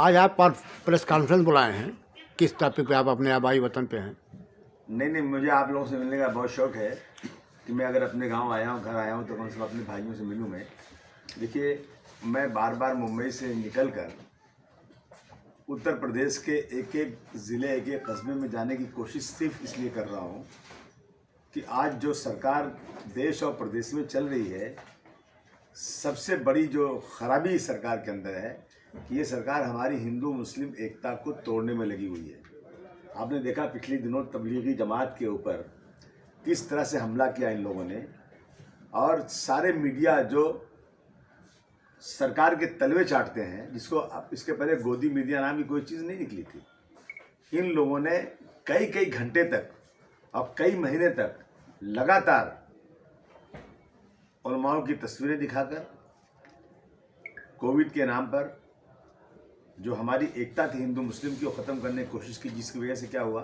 आज आप पर प्रेस कॉन्फ्रेंस बुलाए हैं, किस टॉपिक पे? आप अपने आबाई वतन पे हैं। नहीं, मुझे आप लोगों से मिलने का बहुत शौक़ है कि मैं अगर अपने गांव आया हूं, घर आया हूं, तो कम से कम अपने भाइयों से मिलूं मैं। देखिए, मैं बार बार मुंबई से निकलकर उत्तर प्रदेश के एक एक ज़िले, एक एक कस्बे में जाने की कोशिश सिर्फ इसलिए कर रहा हूं कि आज जो सरकार देश और प्रदेश में चल रही है, सबसे बड़ी जो खराबी सरकार के अंदर है कि ये सरकार हमारी हिंदू मुस्लिम एकता को तोड़ने में लगी हुई है। आपने देखा पिछले दिनों तबलीगी जमात के ऊपर किस तरह से हमला किया इन लोगों ने, और सारे मीडिया जो सरकार के तलवे चाटते हैं, जिसको इसके पहले गोदी मीडिया नाम की कोई चीज़ नहीं निकली थी, इन लोगों ने कई कई घंटे तक और कई महीने तक लगातार उलमाओं की तस्वीरें दिखाकर कोविड के नाम पर जो हमारी एकता थी हिंदू मुस्लिम की, वो ख़त्म करने की कोशिश की, जिसकी वजह से क्या हुआ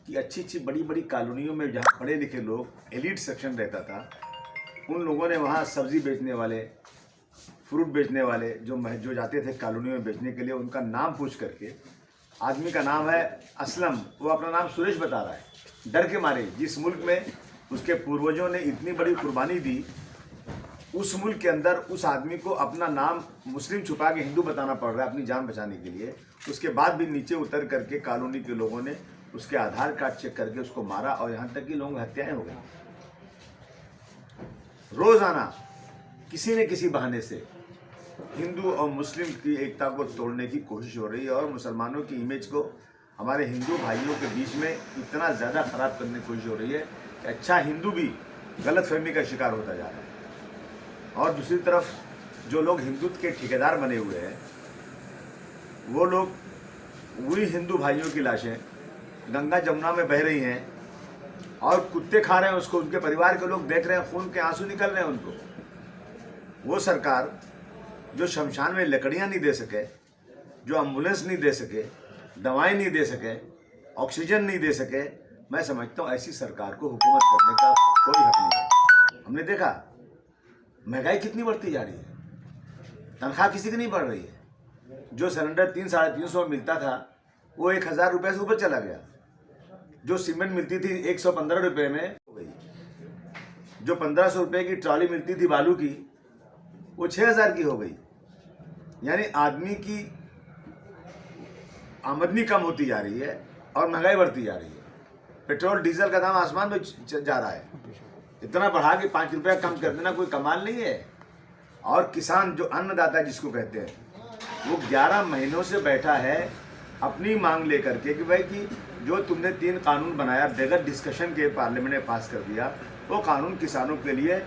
कि अच्छी अच्छी बड़ी बड़ी कॉलोनियों में जहाँ पढ़े लिखे लोग, एलिट सेक्शन रहता था, उन लोगों ने वहाँ सब्ज़ी बेचने वाले, फ्रूट बेचने वाले जो जाते थे कॉलोनी में बेचने के लिए, उनका नाम पूछ करके, आदमी का नाम है असलम, वो अपना नाम सुरेश बता रहा है, डर के मारे। जिस मुल्क में उसके पूर्वजों ने इतनी बड़ी कुर्बानी दी, उस मुल्क के अंदर उस आदमी को अपना नाम मुस्लिम छुपा के हिंदू बताना पड़ रहा है अपनी जान बचाने के लिए। उसके बाद भी नीचे उतर करके कॉलोनी के लोगों ने उसके आधार कार्ड चेक करके उसको मारा, और यहाँ तक कि लोगों की हत्याएं हो गई। रोजाना किसी न किसी बहाने से हिंदू और मुस्लिम की एकता को तोड़ने की कोशिश हो रही है, और मुसलमानों की इमेज को हमारे हिंदू भाइयों के बीच में इतना ज़्यादा ख़राब करने की कोशिश हो रही है कि अच्छा हिंदू भी गलतफहमी का शिकार होता जा रहा है। और दूसरी तरफ जो लोग हिंदुत्व के ठेकेदार बने हुए हैं, वो लोग वही हिंदू भाइयों की लाशें गंगा जमुना में बह रही हैं और कुत्ते खा रहे हैं उसको, उनके परिवार के लोग देख रहे हैं, खून के आंसू निकल रहे हैं उनको। वो सरकार जो शमशान में लकड़ियां नहीं दे सके, जो एम्बुलेंस नहीं दे सके, दवाएं नहीं दे सके, ऑक्सीजन नहीं दे सके, मैं समझता हूँ ऐसी सरकार को हुकूमत करने का कोई हक नहीं है। हमने देखा महंगाई कितनी बढ़ती जा रही है, तनख्वाह किसी की नहीं बढ़ रही है। जो सिलेंडर 300-350 मिलता था, वो 1000 रुपये से ऊपर चला गया। जो सीमेंट मिलती थी 115 रुपये में हो गई। जो 1500 रुपये की ट्रॉली मिलती थी बालू की, वो 6000 की हो गई। यानी आदमी की आमदनी कम होती जा रही है और महंगाई बढ़ती जा रही है। पेट्रोल डीजल का दाम आसमान में जा रहा है। इतना बढ़ा के 5 रुपया कम कर देना कोई कमाल नहीं है। और किसान जो अन्नदाता जिसको कहते हैं, वो 11 महीनों से बैठा है अपनी मांग लेकर के कि भाई कि जो तुमने 3 कानून बनाया बगैर डिस्कशन के पार्लियामेंट ने पास कर दिया, वो कानून किसानों के लिए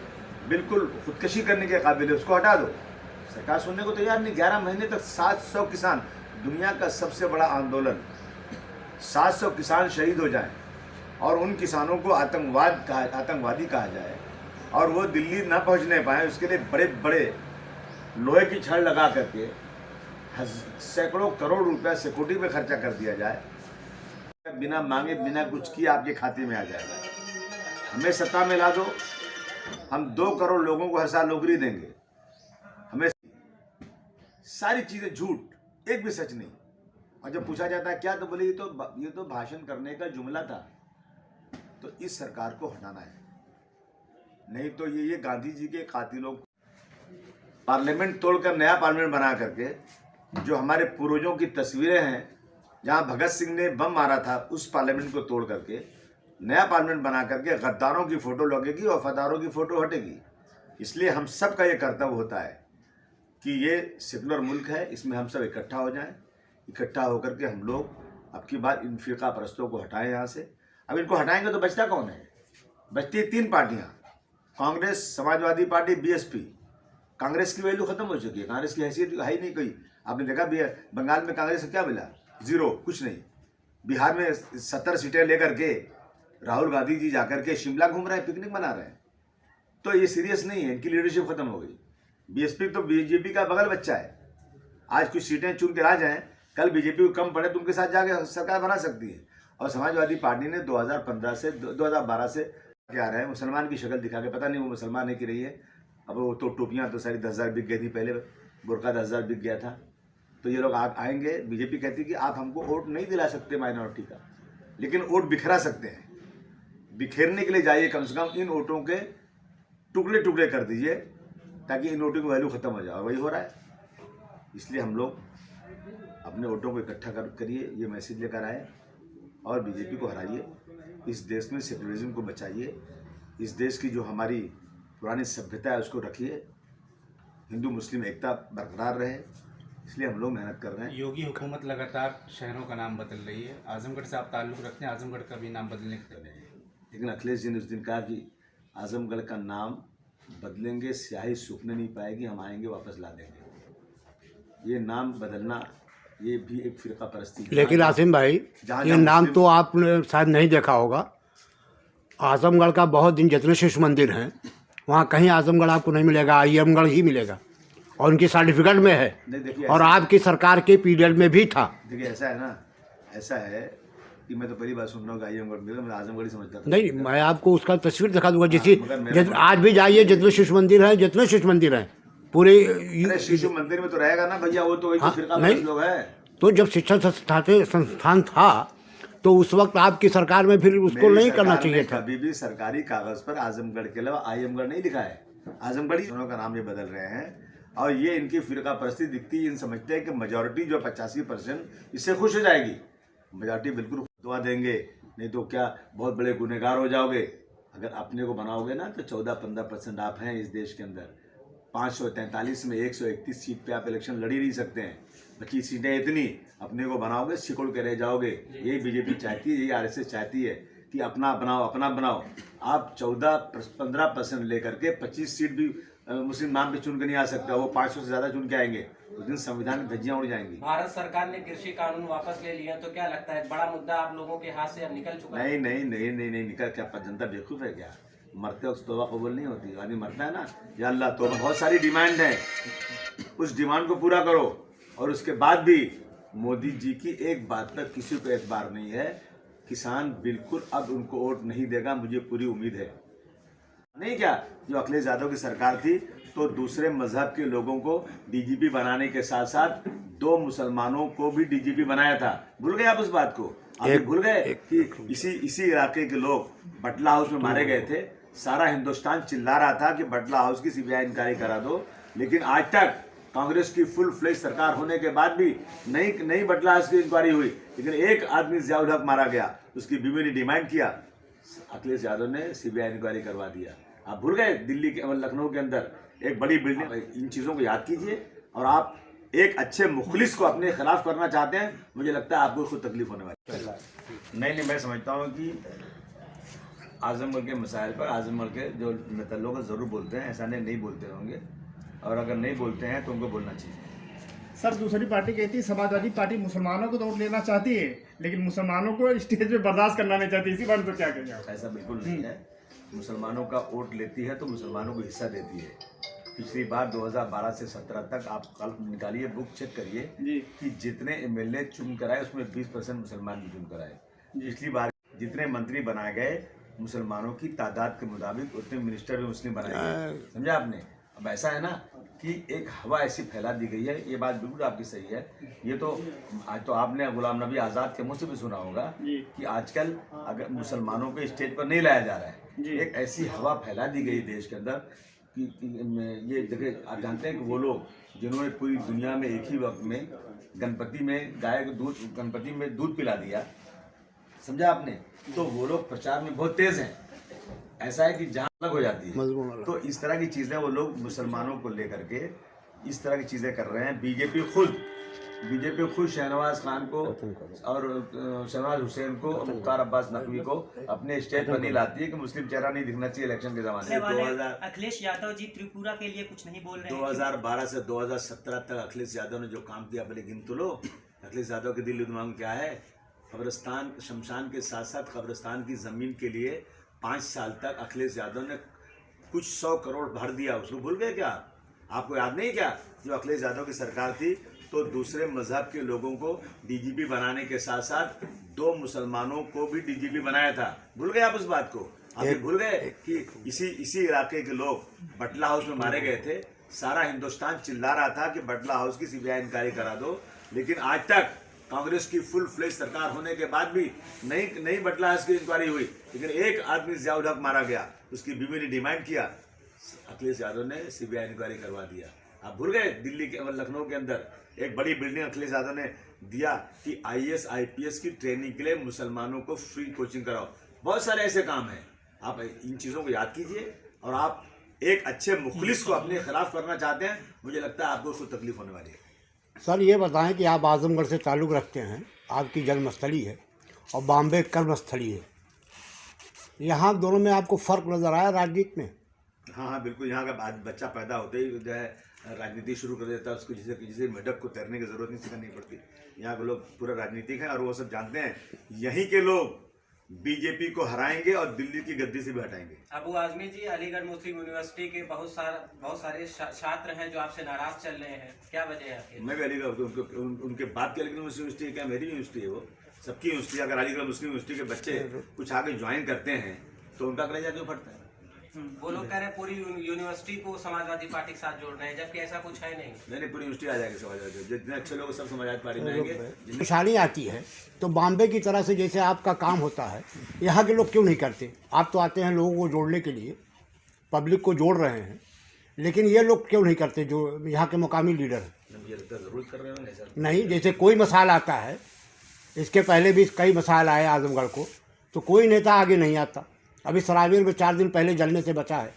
बिल्कुल खुदकशी करने के काबिल है, उसको हटा दो। सरकार सुनने को तैयार नहीं। 11 महीने तक 700 किसान, दुनिया का सबसे बड़ा आंदोलन, 700 किसान शहीद हो जाए और उन किसानों को आतंकवादी कहा जाए और वो दिल्ली ना पहुंचने पाए, उसके लिए बड़े बड़े लोहे की छड़ लगा करके सैकड़ों करोड़ रुपया सिक्योरिटी पे खर्चा कर दिया जाए, बिना मांगे बिना कुछ किए आपके खाते में आ जाएगा। हमें सत्ता में ला दो, हम 2 करोड़ लोगों को हर साल नौकरी देंगे। हमें सारी चीज़ें झूठ, एक भी सच नहीं। और जब पूछा जाता है क्या, तो बोले ये तो भाषण करने का जुमला था। तो इस सरकार को हटाना है, नहीं तो ये गांधी जी के कातिलों को पार्लियामेंट तोड़कर नया पार्लियामेंट बना करके, जो हमारे पूर्वजों की तस्वीरें हैं जहां भगत सिंह ने बम मारा था, उस पार्लियामेंट को तोड़ करके नया पार्लियामेंट बना करके गद्दारों की फ़ोटो लगेगी, वफादारों की फ़ोटो हटेगी। इसलिए हम सब का ये कर्तव्य होता है कि ये सेकुलर मुल्क है, इसमें हम सब इकट्ठा हो जाएं। इकट्ठा होकर के हम लोग अब की बार इन फ़िरका परस्तों को हटाएं यहाँ से। अब इनको हटाएंगे तो बचता कौन है? बचती है 3 पार्टियाँ, कांग्रेस, समाजवादी पार्टी, बीएसपी। कांग्रेस की वैल्यू खत्म हो चुकी है, कांग्रेस की हैसियत है ही नहीं कोई। आपने देखा बंगाल में कांग्रेस से क्या मिला? 0, कुछ नहीं। बिहार में 70 सीटें लेकर के राहुल गांधी जी जाकर के शिमला घूम रहे हैं, पिकनिक मना रहे हैं। तो ये सीरियस नहीं है, इनकी लीडरशिप खत्म हो गई। बीएसपी तो बीजेपी का बगल बच्चा है। आज कुछ सीटें चुन के आ जाएं, कल बीजेपी को कम पड़े तो उनके साथ जाके सरकार बना सकती है। और समाजवादी पार्टी ने 2015 से 2012 से क्या आ रहे हैं, मुसलमान की शक्ल दिखा के, पता नहीं वो मुसलमान है कि रही है। अब वो तो टोपियाँ तो सारी 10,000 बिक गई थी, पहले बुर्का 10,000 बिक गया था। तो ये लोग आएंगे। बीजेपी कहती है कि आप हमको वोट नहीं दिला सकते माइनॉरिटी का, लेकिन वोट बिखरा सकते हैं। बिखेरने के लिए जाइए, कम से कम इन वोटों के टुकड़े टुकड़े कर दीजिए ताकि इन वोटों की वैल्यू खत्म हो जाए। वही हो रहा है। इसलिए हम लोग अपने वोटों को इकट्ठा करिए, ये मैसेज लेकर आए और बीजेपी को हराइए। इस देश में सेकुलरिज्म को बचाइए, इस देश की जो हमारी पुरानी सभ्यता है उसको रखिए, हिंदू मुस्लिम एकता बरकरार रहे। इसलिए हम लोग मेहनत कर रहे हैं। योगी हुकूमत लगातार शहरों का नाम बदल रही है। आजमगढ़ से आप ताल्लुक़ रखते हैं, आजमगढ़ का भी नाम बदलने के लिए, लेकिन अखिलेश जी ने उस दिन कहा कि आजमगढ़ का नाम बदलेंगे, स्याही सूखने नहीं पाएगी, हम आएंगे वापस ला देंगे। ये नाम बदलना ये भी एक फिरका परस्ती। लेकिन आसिम भाई, ये नाम तो आपने शायद नहीं देखा होगा। आजमगढ़ का बहुत दिन जितने शिशु मंदिर हैं वहाँ कहीं आजमगढ़ आपको नहीं मिलेगा, आजमगढ़ ही मिलेगा और उनकी सर्टिफिकेट में है और आपकी सरकार के पीरियड में भी था। देखिए ऐसा है ना, ऐसा है कि मैं तो पहली बार सुन रहा हूँ कि आजमगढ़ मिलेगा, मैं आजमगढ़ ही समझता था। नहीं, मैं आपको उसका तस्वीर दिखा दूंगा। जैसे आज भी जाइए, जितने शिशु मंदिर हैं पूरे शिशु मंदिर में तो रहेगा ना भैया, वो तो वही फिरका परस्त लोग हैं। तो जब शिक्षण संस्थान था तो उस वक्त आपकी सरकार में फिर उसको नहीं करना चाहिए था। कभी भी सरकारी कागज पर आजमगढ़ के अलावा आजमगढ़ नहीं लिखा है। आजमगढ़ ही का नाम ये बदल रहे हैं और ये इनकी फिरका परस्ती दिखती है। इन समझते हैं कि मेजॉरिटी जो 85% इससे खुश हो जाएगी। मेजॉरिटी बिल्कुल दुआ देंगे, नहीं तो क्या बहुत बड़े गुनहगार हो जाओगे। अगर अपने को बनाओगे ना तो 14-15% आप हैं इस देश के अंदर। 543 में 131 सीट पे आप इलेक्शन लड़ ही नहीं सकते हैं। 25 सीटें इतनी, अपने को बनाओगे सिकुड़ के रह जाओगे। यही बीजेपी चाहती है, यही आरएसएस चाहती है कि अपना बनाओ, अपना बनाओ। आप 14-15% लेकर के 25 सीट भी मुस्लिम नाम पे चुन के नहीं आ सकते। वो 500 से ज्यादा चुन के आएंगे, उस दिन संविधान में धज्जियां उड़ जाएंगी। भारत सरकार ने कृषि कानून वापस ले लिया, तो क्या लगता है बड़ा मुद्दा आप लोगों के हाथ से अब निकल चुका है? नहीं निकल। क्या जनता बेवकूफ है क्या? मरते वक्त तौबा कबूल नहीं होती। आदमी मरता है ना, या अल्लाह तौबा। बहुत सारी डिमांड है, उस डिमांड को पूरा करो। और उसके बाद भी मोदी जी की एक बात पर किसी को एतबार नहीं है। किसान बिल्कुल अब उनको वोट नहीं देगा, मुझे पूरी उम्मीद है। नहीं क्या, जो अखिलेश यादव की सरकार थी तो दूसरे मजहब के लोगों को डीजीपी बनाने के साथ साथ 2 मुसलमानों को भी डीजीपी बनाया था। भूल गए आप उस बात को? आप भूल गए कि इसी इलाके के लोग बटला हाउस में मारे गए थे। सारा हिंदुस्तान चिल्ला रहा था कि बटला हाउस की सीबीआई इंक्वायरी करा दो, लेकिन आज तक कांग्रेस की फुल फ्लेज सरकार होने के बाद भी नहीं बटला हाउस की इंक्वायरी हुई। लेकिन एक आदमी ज़ियाउल हक मारा गया, उसकी बीवी ने डिमांड किया, अखिलेश यादव ने सीबीआई इंक्वायरी करवा दिया। आप भूल गए? दिल्ली के लखनऊ के अंदर एक बड़ी बिल्डिंग। इन चीज़ों को याद कीजिए। और आप एक अच्छे मुखलिस को अपने खिलाफ करना चाहते हैं, मुझे लगता है आपको खुद तकलीफ होने वाली है। नहीं, मैं समझता हूँ कि आजमगढ़ के मसाइल पर आजमगढ़ के जो नेता लोग ज़रूर बोलते हैं, ऐसा नहीं बोलते होंगे। और अगर नहीं बोलते हैं तो उनको बोलना चाहिए। सर, दूसरी पार्टी कहती है समाजवादी पार्टी मुसलमानों को तो वोट लेना चाहती है, लेकिन मुसलमानों को स्टेज पे बर्दाश्त करना नहीं चाहती। इसी बात तो क्या कहेंगे आप? ऐसा बिल्कुल नहीं है। मुसलमानों का वोट लेती है तो मुसलमानों को हिस्सा देती है। पिछली बार 2012 से 17 तक आप कल निकालिए, बुक चेक करिए कि जितने एमएलए चुन कर आए उसमें 20% मुसलमान भी चुन कर आए। पिछली बार जितने मंत्री बनाए गए मुसलमानों की तादाद के मुताबिक उतने मिनिस्टर भी मुस्लिम बनाए गए। समझा आपने? अब ऐसा है ना कि एक हवा ऐसी फैला दी गई है। ये बात बिल्कुल आपकी सही है। ये तो आज तो आपने गुलाम नबी आज़ाद के मुँह से भी सुना होगा कि आजकल अगर मुसलमानों को स्टेज पर नहीं लाया जा रहा है। एक ऐसी हवा फैला दी गई देश के अंदर कि ये देखिए, आप जानते हैं कि वो लोग जिन्होंने पूरी दुनिया में एक ही वक्त में गणपति में गाय को दूध, गणपति में दूध पिला दिया, समझा आपने? तो वो लोग प्रचार में बहुत तेज हैं। ऐसा है कि जान अलग हो जाती है। तो इस तरह की चीज़ें वो लोग मुसलमानों को लेकर के इस तरह की चीज़ें कर रहे हैं। बीजेपी खुद शहनवाज खान को और शहनवाज हुसैन को, मुख्तार अब्बास नकवी को अपने स्टेज पर नहीं लाती है कि मुस्लिम चेहरा नहीं दिखना चाहिए इलेक्शन के ज़माने में। अखिलेश यादव जी त्रिपुरा के लिए कुछ नहीं बोल रहे हैं। 2012 से 2017 तक अखिलेश यादव ने जो काम किया, पहले गिन तो लो। अखिलेश यादव के दिल दिमाग क्या है? कब्रिस्तान, शमशान के साथ साथ कब्रिस्तान की ज़मीन के लिए 5 साल तक अखिलेश यादव ने कुछ 100 करोड़ भर दिया। उसको भूल गए क्या? आपको याद नहीं क्या? जो अखिलेश यादव की सरकार थी तो दूसरे मजहब के लोगों को डीजीपी बनाने के साथ साथ 2 मुसलमानों को भी डीजीपी बनाया था। भूल गए आप उस बात को? आप भूल गए कि इसी इलाके के लोग बटला हाउस में मारे गए थे। सारा हिंदुस्तान चिल्ला रहा था कि बटला हाउस की सीबीआई इंक्वायरी करा दो, लेकिन आज तक कांग्रेस की फुल फ्लेज सरकार होने के बाद भी नई बटला हाउस की इंक्वायरी हुई। लेकिन एक आदमी ज़ियाउल हक मारा गया, उसकी बीवी ने डिमांड किया, अखिलेश यादव ने सीबीआई इंक्वायरी करवा दिया। आप भूल गए दिल्ली के लखनऊ के अंदर एक बड़ी बिल्डिंग अखिलेश यादव ने दिया कि IAS IPS की ट्रेनिंग के लिए मुसलमानों को फ्री कोचिंग कराओ। बहुत सारे ऐसे काम हैं, आप इन चीज़ों को याद कीजिए। और आप एक अच्छे मुखलिस को अपने खिलाफ करना चाहते हैं, मुझे लगता है आपको उसको तकलीफ होने वाली है। सर ये बताएं कि आप आजमगढ़ से ताल्लुक़ रखते हैं, आपकी जन्मस्थली है और बॉम्बे कर्मस्थली है, यहाँ दोनों में आपको फ़र्क नज़र आया राजनीति में? हाँ बिल्कुल। यहाँ का बच्चा पैदा होते ही जो है राजनीति शुरू कर देता है, उसको जिसे मेढक को तैरने की ज़रूरत नहीं सिखानी पड़ती। यहाँ के लोग पूरा राजनीतिक हैं और वो सब जानते हैं यहीं के लोग बीजेपी को हराएंगे और दिल्ली की गद्दी से भी हटाएंगे। अबू आजमी जी, अलीगढ़ मुस्लिम यूनिवर्सिटी के बहुत सारे छात्र हैं जो आपसे नाराज चल रहे हैं, क्या वजह है? मैं भी अलीगढ़ उनके बात की अलीगढ़ मुस्लिम यूनिवर्सिटी क्या मेरी यूनिवर्सिटी है? वो सबकी यूनिवर्सिटी। अगर अलीगढ़ मुस्लिम यूनिवर्सिटी के बच्चे कुछ आगे ज्वाइन करते हैं तो उनका कलेजा क्यों फटता है? वो लोग कह रहे हैं पूरी यूनिवर्सिटी को समाजवादी पार्टी के साथ जोड़ रहे हैं, जबकि ऐसा कुछ है नहीं। नहीं, पूरी यूनिवर्सिटी आ जाएगी समाजवादी। जितने अच्छे लोग सब समाजवादी पार्टी में आएंगे। निशानी आती है तो बॉम्बे की तरह से जैसे आपका काम होता है, यहाँ के लोग क्यों नहीं करते? आप तो आते हैं लोगों को जोड़ने के लिए, पब्लिक को जोड़ रहे हैं, लेकिन ये लोग क्यों नहीं करते जो यहाँ के मुकामी लीडर हैं? मुझे लगता है ज़रूर कर रहे होंगे सर। नहीं, जैसे कोई मसाल आता है, इसके पहले भी कई मसाल आए आजमगढ़ को, तो कोई नेता आगे नहीं आता। अभी सरायवीर में 4 दिन पहले जलने से बचा है,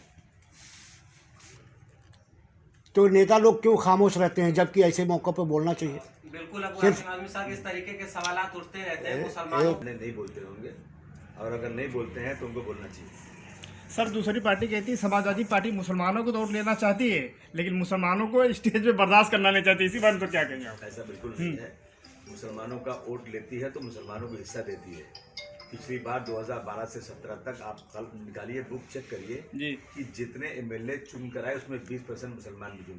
तो नेता लोग क्यों खामोश रहते हैं, जबकि ऐसे मौक़ों पर बोलना चाहिए। बिल्कुल अबू आजमी साहब, इस तरीके के सवालात उठते रहते हैं मुसलमानों। नहीं बोलते होंगे, और अगर नहीं बोलते हैं तो उनको बोलना चाहिए। सर दूसरी पार्टी कहती है समाजवादी पार्टी मुसलमानों को वोट लेना चाहती है, लेकिन मुसलमानों को स्टेज पे बर्दाश्त करना नहीं चाहती। इसी बारे में तो क्या कहेंगे आप? ऐसा बिल्कुल नहीं है। मुसलमानों का वोट लेती है तो मुसलमानों को हिस्सा देती है। पिछली बार 2012 से 17 तक आप कल निकालिए, बुक चेक करिए जी कि जितने MLA चुन कर आए उसमें 20% मुसलमान भी चुन